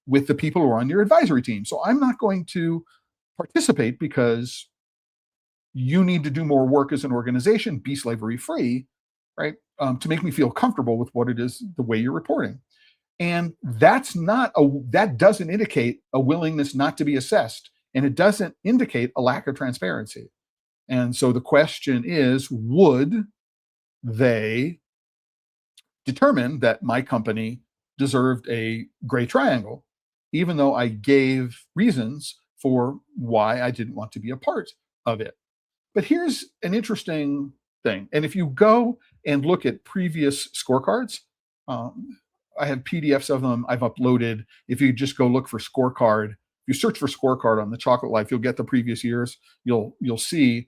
with the people who are on your advisory team. So I'm not going to participate because you need to do more work as an organization, be slavery free, right? To make me feel comfortable with what it is, the way you're reporting. And that doesn't indicate a willingness not to be assessed. And it doesn't indicate a lack of transparency. And so the question is, would they determine that my company deserved a gray triangle, even though I gave reasons for why I didn't want to be a part of it? But here's an interesting thing. And if you go and look at previous scorecards, I have PDFs of them I've uploaded. If you just go look for scorecard, if you search for scorecard on the Chocolate Life, you'll get the previous years. You'll see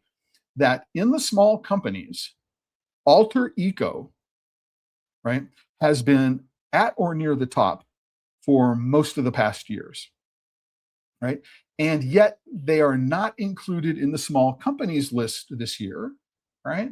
that in the small companies, alter ego, right, has been at or near the top for most of the past years, right? And yet they are not included in the small companies list this year, right?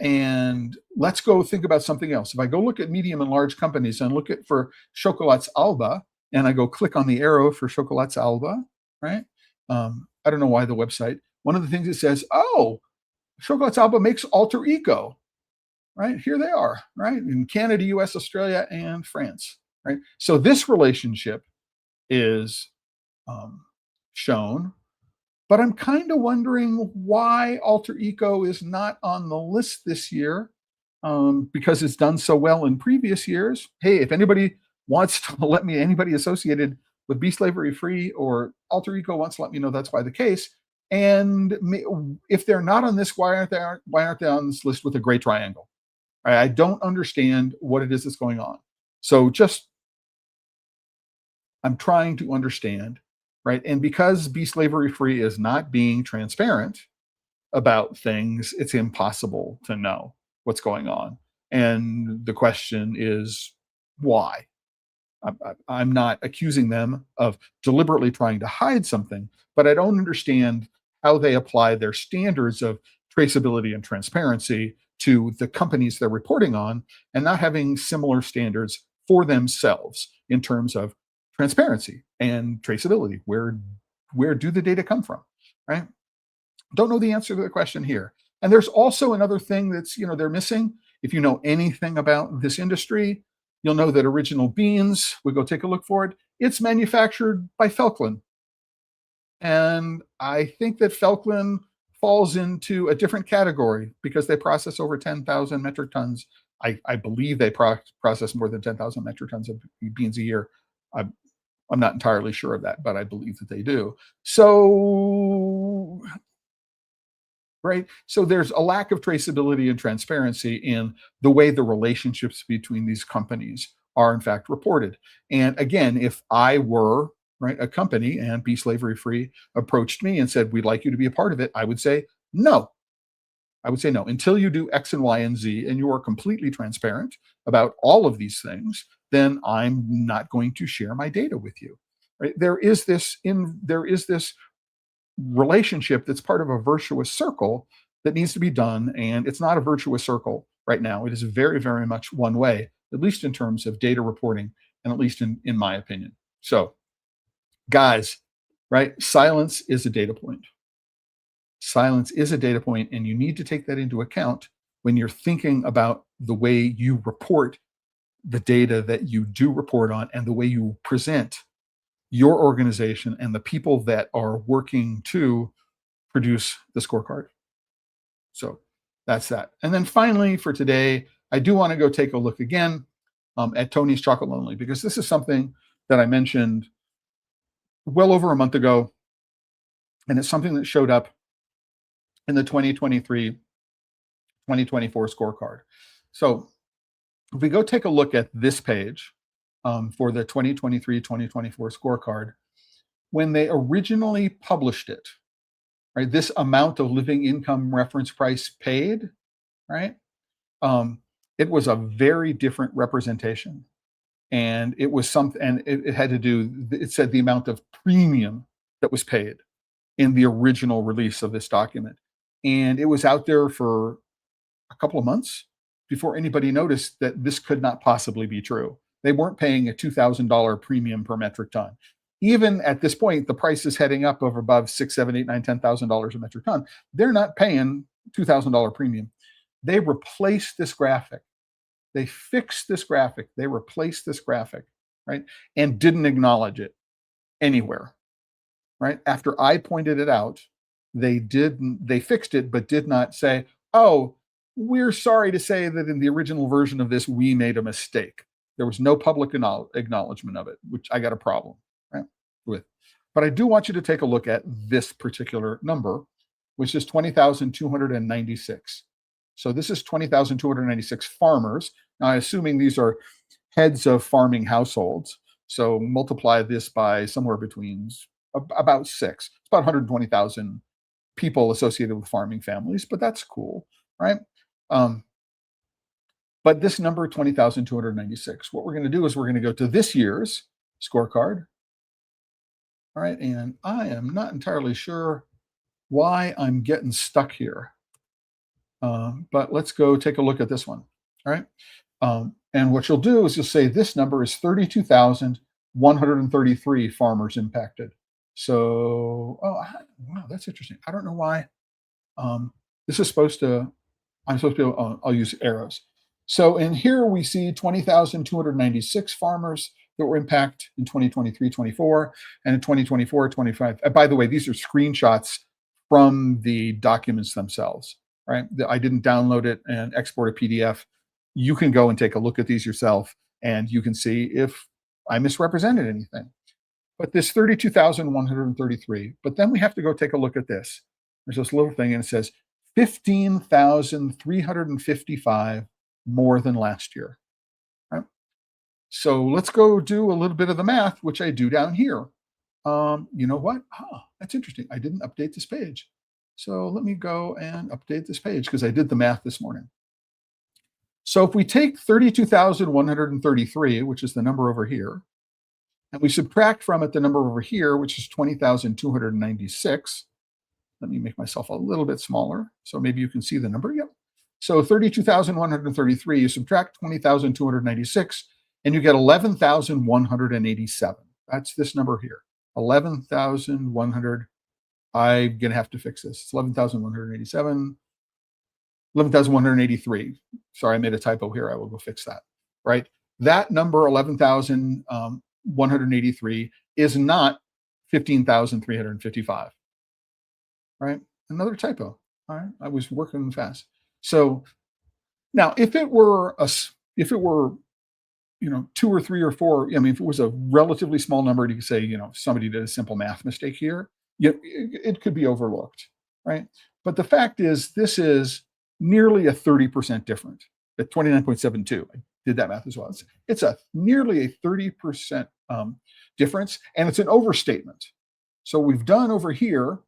And let's go think about something else. If I go look at medium and large companies and look at for Chocolats Alba, and I go click on the arrow for Chocolats Alba, right? I don't know why the website, one of the things it says, oh, Chocolats Alba makes alter ego, right? Here they are, right? In Canada, US, Australia, and France, right? So this relationship is shown, but I'm kind of wondering why alter ego is not on the list this year, because it's done so well in previous years. Hey, if anybody wants to let me, anybody associated with Be Slavery Free or alter ego wants to let me know that's why the case. And if they're not on this, why aren't they on this list with a gray triangle? I don't understand what it is that's going on. So I'm trying to understand, right? And because Be Slavery Free is not being transparent about things, it's impossible to know what's going on. And the question is, why? I'm not accusing them of deliberately trying to hide something, but I don't understand how they apply their standards of traceability and transparency to the companies they're reporting on and not having similar standards for themselves in terms of transparency and traceability. Where do the data come from, right? Don't know the answer to the question here. And there's also another thing that's, they're missing. If you know anything about this industry, you'll know that Original Beans, we go take a look for it, it's manufactured by Felklin. And I think that Felklin falls into a different category because they process over 10,000 metric tons. I believe they process more than 10,000 metric tons of beans a year. I'm not entirely sure of that, but I believe that they do. So, right? So there's a lack of traceability and transparency in the way the relationships between these companies are in fact reported. And again, if I were a company and Be Slavery Free approached me and said, we'd like you to be a part of it, I would say no. I would say no. Until you do X and Y and Z and you are completely transparent about all of these things, then I'm not going to share my data with you. Right? There is this relationship that's part of a virtuous circle that needs to be done, and it's not a virtuous circle right now. It is very, very much one way, at least in terms of data reporting, and at least in my opinion. So, guys, right? Silence is a data point. Silence is a data point, and you need to take that into account when you're thinking about the way you report the data that you do report on and the way you present your organization and the people that are working to produce the scorecard. So that's that. And then finally for today, I do want to go take a look again at Tony's Chocolate Lonely, because this is something that I mentioned well over a month ago, and it's something that showed up in the 2023-2024 scorecard. So if we go take a look at this page for the 2023-2024 scorecard, when they originally published it, right, this amount of living income reference price paid, right, it was a very different representation. And it was something, and it had to do, it said the amount of premium that was paid in the original release of this document. And it was out there for a couple of months before anybody noticed that this could not possibly be true. They weren't paying a $2,000 premium per metric ton. Even at this point, the price is heading up over above $6,000, $7,000, $8,000, $9,000, $10,000 a metric ton. They're not paying $2,000 premium. They replaced this graphic. They fixed this graphic. They replaced this graphic, right? And didn't acknowledge it anywhere, right? After I pointed it out, they fixed it, but did not say, oh, we're sorry to say that in the original version of this, we made a mistake. There was no public acknowledgement of it, which I got a problem, right, with. But I do want you to take a look at this particular number, which is 20,296. So this is 20,296 farmers. Now, I'm assuming these are heads of farming households. So multiply this by somewhere between about 6. It's about 120,000 people associated with farming families, but that's cool, right? But this number, 20,296, what we're going to do is we're going to go to this year's scorecard. All right, and I am not entirely sure why I'm getting stuck here. But let's go take a look at this one. All right. And what you'll do is you'll say this number is 32,133 farmers impacted. So, wow, that's interesting. I don't know why this is supposed to, I'm supposed to be able, I'll use arrows. So in here we see 20,296 farmers that were impacted in 2023-24 and in 2024-25. By the way, these are screenshots from the documents themselves. Right? I didn't download it and export a PDF. You can go and take a look at these yourself, and you can see if I misrepresented anything. But this 32,133, but then we have to go take a look at this. There's this little thing, and it says 15,355 more than last year. Right? So let's go do a little bit of the math, which I do down here. You know what? That's interesting. I didn't update this page. So let me go and update this page because I did the math this morning. So if we take 32,133, which is the number over here, and we subtract from it the number over here, which is 20,296. Let me make myself a little bit smaller so maybe you can see the number. Yep. So 32,133, you subtract 20,296, and you get 11,187. That's this number here, 11,100. I'm going to have to fix this. It's 11,187, 11,183. Sorry, I made a typo here. I will go fix that, right? That number, 11,183, is not 15,355, right? Another typo, all right? I was working fast. So now if it were, 2 or 3 or 4, I mean, if it was a relatively small number, you could say, somebody did a simple math mistake here. It could be overlooked, right? But the fact is, this is nearly a 30% difference at 29.72. I did that math as well. It's nearly a 30% difference, and it's an overstatement. So we've done over here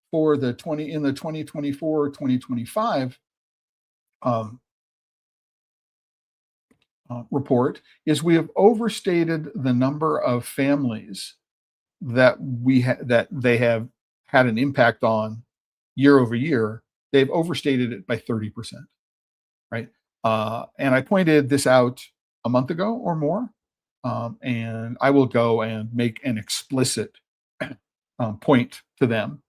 for the 2024-2025 report is we have overstated the number of families that they have had an impact on year over year. They've overstated it by 30%, right? And I pointed this out a month ago or more, and I will go and make an explicit point to them,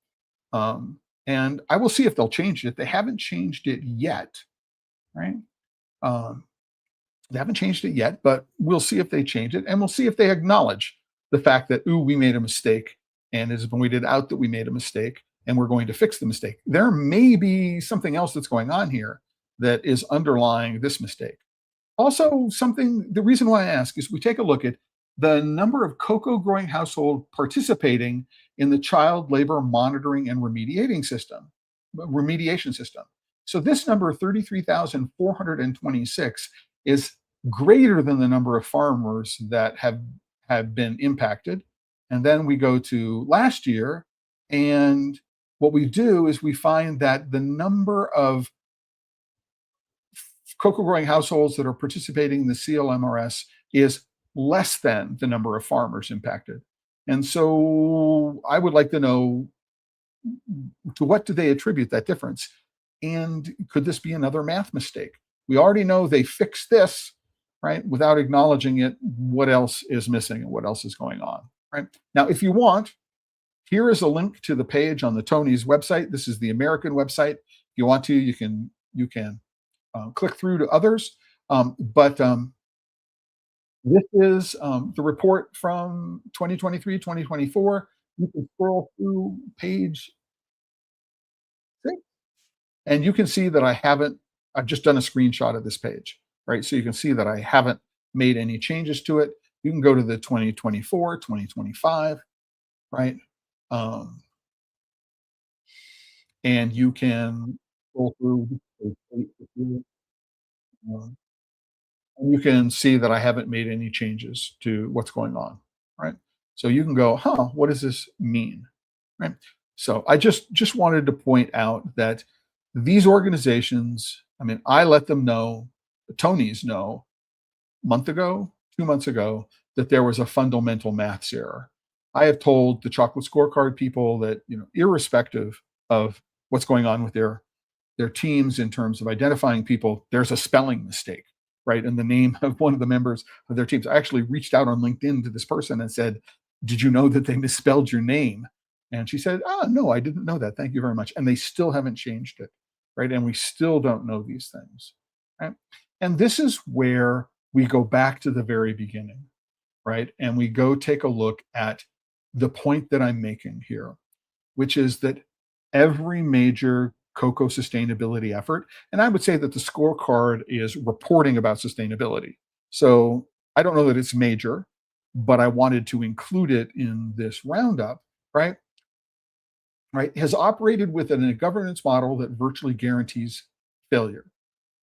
and I will see if they'll change it. They haven't changed it yet, right? They haven't changed it yet, but we'll see if they change it, and we'll see if they acknowledge the fact that, we made a mistake, and it has been weeded out that we made a mistake, and we're going to fix the mistake. There may be something else that's going on here that is underlying this mistake. Also, the reason why I ask is we take a look at the number of cocoa growing household participating in the child labor monitoring and remediation system. So this number, 33,426, is greater than the number of farmers that have been impacted. And then we go to last year, and what we do is we find that the number of cocoa growing households that are participating in the CLMRS is less than the number of farmers impacted. And so I would like to know, to what do they attribute that difference? And could this be another math mistake? We already know they fixed this, right? Without acknowledging it, what else is missing and what else is going on, right? Now, if you want, here is a link to the page on the Tony's website. This is the American website. If you want to, you can click through to others. But this is the report from 2023, 2024. You can scroll through page 6, and you can see that I've just done a screenshot of this page, right? So you can see that I haven't made any changes to it. You can go to the 2024, 2025, right? And you can scroll through, and you can see that I haven't made any changes to what's going on, right? So you can go, huh, what does this mean, right? So I just wanted to point out that these organizations, I mean, I let them know, the Tonys know, a month ago, 2 months ago, that there was a fundamental maths error. I have told the chocolate scorecard people that, irrespective of what's going on with their teams in terms of identifying people, there's a spelling mistake, right? In the name of one of the members of their teams. I actually reached out on LinkedIn to this person and said, did you know that they misspelled your name? And she said, no, I didn't know that. Thank you very much. And they still haven't changed it, right? And we still don't know these things, right? And this is where we go back to the very beginning, right? And we go take a look at the point that I'm making here, which is that every major cocoa sustainability effort, and I would say that the scorecard is reporting about sustainability. So I don't know that it's major, but I wanted to include it in this roundup, right? Right, has operated within a governance model that virtually guarantees failure.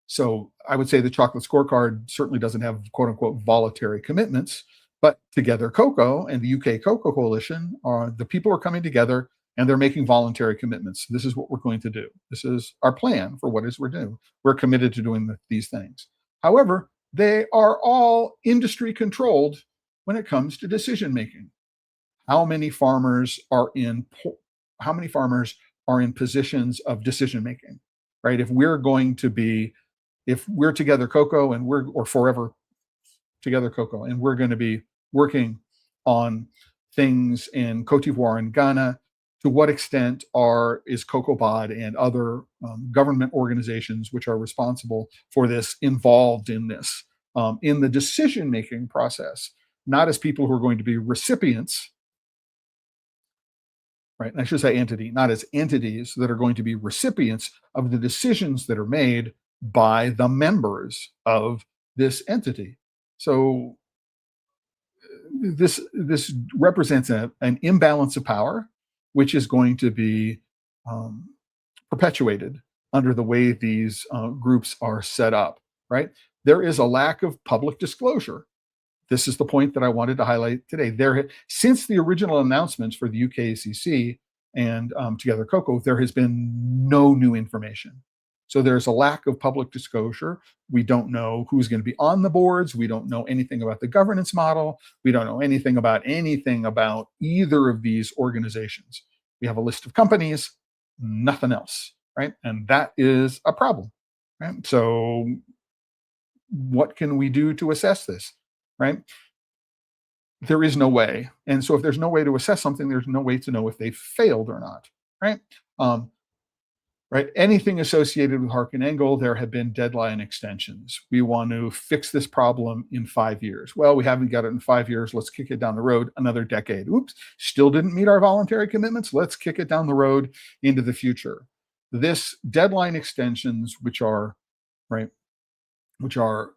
So I would say the chocolate scorecard certainly doesn't have quote unquote voluntary commitments, but Together Cocoa and the UK Cocoa Coalition the people are coming together and they're making voluntary commitments. This is what we're going to do. This is our plan for what it is we're doing. We're committed to doing these things. However, they are all industry controlled when it comes to decision making. How many farmers are in positions of decision making, right? If we're Together Cocoa and or Forever Together Cocoa, and we're going to be working on things in Cote d'Ivoire and Ghana, to what extent is COCOBOD and other government organizations which are responsible for this involved in this, in the decision-making process, not as people who are going to be recipients, right? And I should say entity, not as entities that are going to be recipients of the decisions that are made by the members of this entity. So this represents an imbalance of power, which is going to be perpetuated under the way these groups are set up, right? There is a lack of public disclosure. This is the point that I wanted to highlight today. Since the original announcements for the UKCC and Together Cocoa, there has been no new information. So there's a lack of public disclosure. We don't know who's going to be on the boards. We don't know anything about the governance model. We don't know anything about either of these organizations. We have a list of companies, nothing else, right? And that is a problem, right? So what can we do to assess this, right? There is no way. And so if there's no way to assess something, there's no way to know if they failed or not, right? Right? Anything associated with Hark and Engel, there have been deadline extensions. We want to fix this problem in 5 years. Well, we haven't got it in 5 years. Let's kick it down the road another decade. Oops, still didn't meet our voluntary commitments. Let's kick it down the road into the future. This deadline extensions, which are right? Which are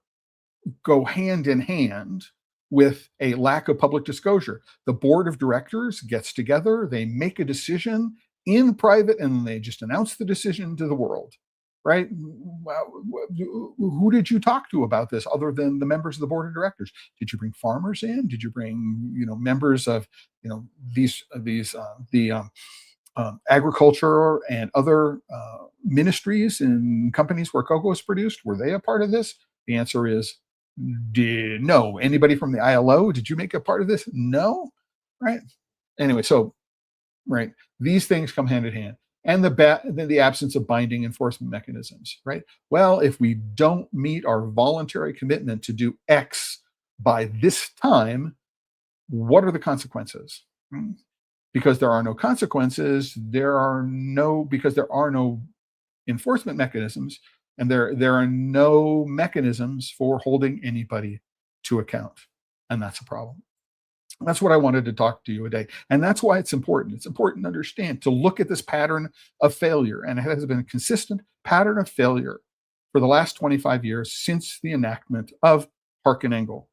go hand in hand with a lack of public disclosure. The board of directors gets together, they make a decision in private, and they just announce the decision to the world, right? Who did you talk to about this other than the members of the board of directors? Did you bring farmers in? Did you bring, members of, the agriculture and other ministries and companies where cocoa is produced? Were they a part of this? The answer is no. Anybody from the ILO? Did you make a part of this? No, right? Anyway, so right, these things come hand in hand, and the absence of binding enforcement mechanisms, right? Well, if we don't meet our voluntary commitment to do X by this time, what are the consequences? Because there are no consequences, because there are no enforcement mechanisms, and there are no mechanisms for holding anybody to account. And that's a problem. That's what I wanted to talk to you today. And that's why it's important. It's important to understand, to look at this pattern of failure. And it has been a consistent pattern of failure for the last 25 years since the enactment of Harkin-Engel.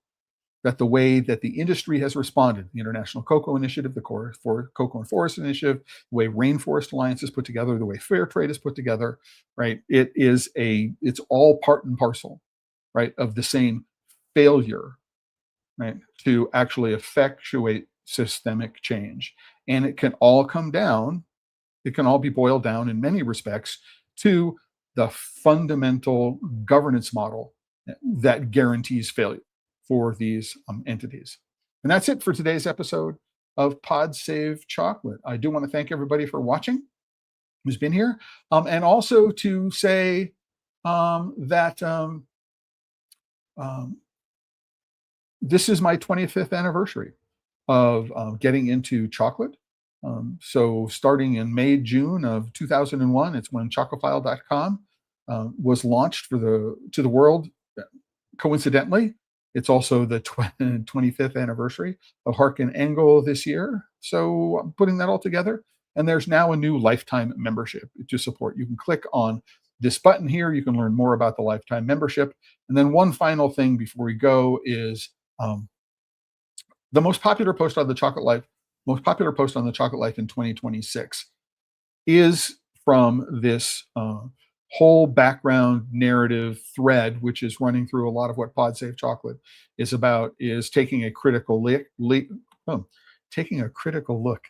That the way that the industry has responded, the International Cocoa Initiative, the Cocoa and Forest Initiative, the way Rainforest Alliance is put together, the way Fair Trade is put together, right? It's all part and parcel, right, of the same failure, right, to actually effectuate systemic change. And it can all be boiled down in many respects to the fundamental governance model that guarantees failure for these entities. And that's it for today's episode of Pod Save Chocolate. I do want to thank everybody for watching who's been here, and also to say that this is my 25th anniversary of getting into chocolate. So starting in May, June of 2001, it's when chocophile.com was launched to the world. Coincidentally, it's also the 25th anniversary of Harkin-Engel this year. So I'm putting that all together. And there's now a new lifetime membership to support. You can click on this button here. You can learn more about the lifetime membership. And then one final thing before we go is the most popular post on the Chocolate Life in 2026 is from this whole background narrative thread, which is running through a lot of what Pod Save Chocolate is about, is taking a critical look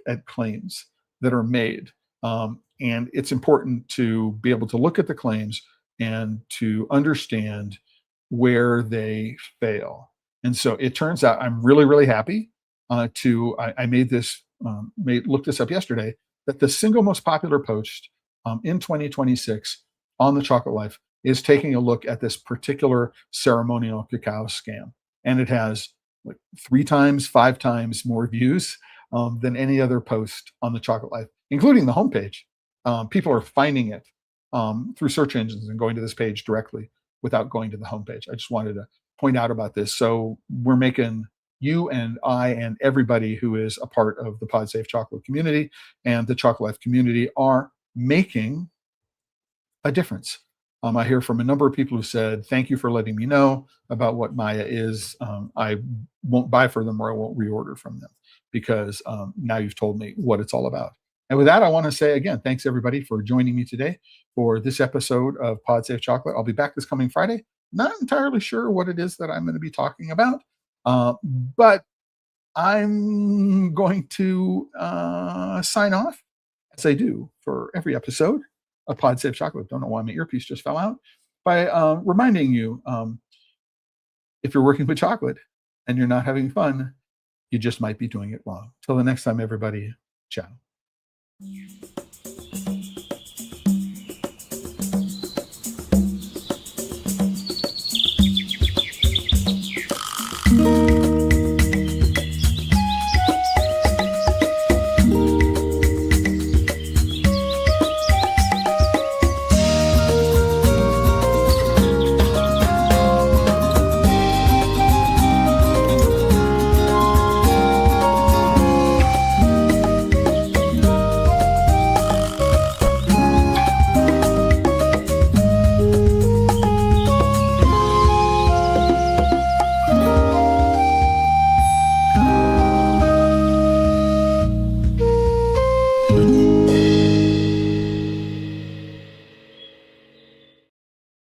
at claims that are made. And it's important to be able to look at the claims and to understand where they fail. And so it turns out I'm really, really happy I looked this up yesterday, that the single most popular post in 2026 on the Chocolate Life is taking a look at this particular ceremonial cacao scam. And it has like 3 times, 5 times more views than any other post on the Chocolate Life, including the homepage. People are finding it through search engines and going to this page directly without going to the homepage. I just wanted to point out about this. So we're making, you and I and everybody who is a part of the Pod Save Chocolate community and the Chocolate Life community are making a difference. I hear from a number of people who said, thank you for letting me know about what Maya is. I won't buy for them, or I won't reorder from them, because now you've told me what it's all about. And with that, I want to say again, thanks everybody for joining me today for this episode of Pod Save Chocolate. I'll be back this coming Friday. Not entirely sure what it is that I'm going to be talking about, but I'm going to sign off, as I do for every episode of Pod Save Chocolate. Don't know why my earpiece just fell out. By reminding you, if you're working with chocolate and you're not having fun, you just might be doing it wrong. Till the next time, everybody, ciao.